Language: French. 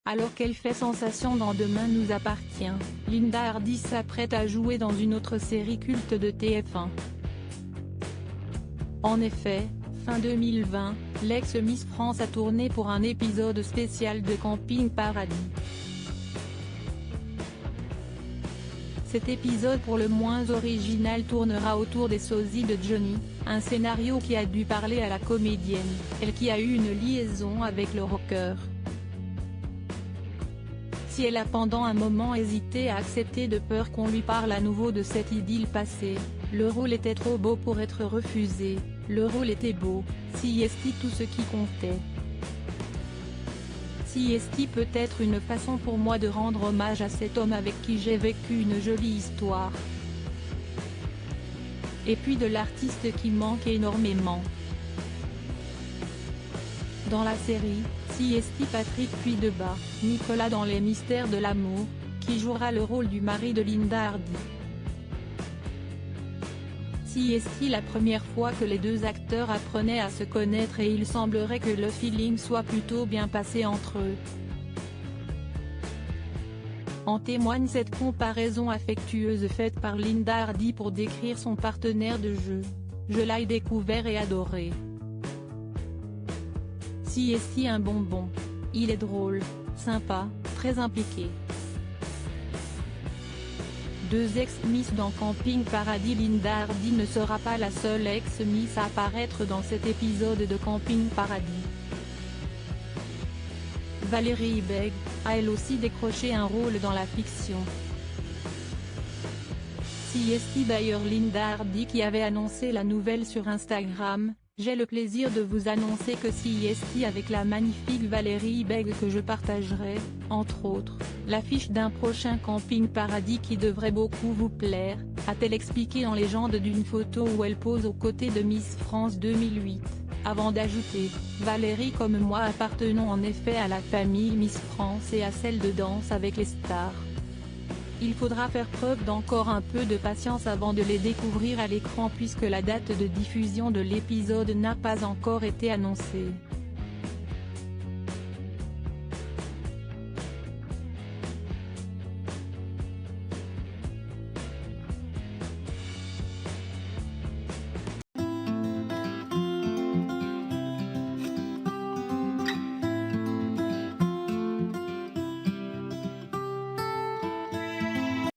Alors qu'elle fait sensation dans Demain nous appartient, Linda Hardy s'apprête à jouer dans une autre série culte de TF1. En effet, fin 2020, l'ex-Miss France a tourné pour un épisode spécial de Camping Paradis. Cet épisode pour le moins original tournera autour des sosies de Johnny, un scénario qui a dû parler à la comédienne, elle qui a eu une liaison avec le rocker. Si elle a pendant un moment hésité à accepter de peur qu'on lui parle à nouveau de cette idylle passée, le rôle était trop beau pour être refusé, le rôle était beau, CST tout ce qui comptait. CST peut être une façon pour moi de rendre hommage à cet homme avec qui j'ai vécu une jolie histoire. Et puis de l'artiste qui manque énormément. Dans la série, CST Patrick Puydebas, Nicolas dans Les Mystères de l'amour, qui jouera le rôle du mari de Linda Hardy. CST la première fois que les deux acteurs apprenaient à se connaître et il semblerait que le feeling soit plutôt bien passé entre eux. En témoigne cette comparaison affectueuse faite par Linda Hardy pour décrire son partenaire de jeu. Je l'ai découvert et adoré. CST un bonbon. Il est drôle, sympa, très impliqué. Deux ex-Miss dans Camping Paradis. Linda Hardy ne sera pas la seule ex-Miss à apparaître dans cet épisode de Camping Paradis. Valérie Beg a elle aussi décroché un rôle dans la fiction. CST d'ailleurs Linda Hardy qui avait annoncé la nouvelle sur Instagram. J'ai le plaisir de vous annoncer que CST avec la magnifique Valérie Beg que je partagerai, entre autres, l'affiche d'un prochain Camping Paradis qui devrait beaucoup vous plaire, a-t-elle expliqué dans Légende d'une photo où elle pose aux côtés de Miss France 2008, avant d'ajouter, Valérie comme moi appartenons en effet à la famille Miss France et à celle de Danse avec les stars. Il faudra faire preuve d'encore un peu de patience avant de les découvrir à l'écran puisque la date de diffusion de l'épisode n'a pas encore été annoncée.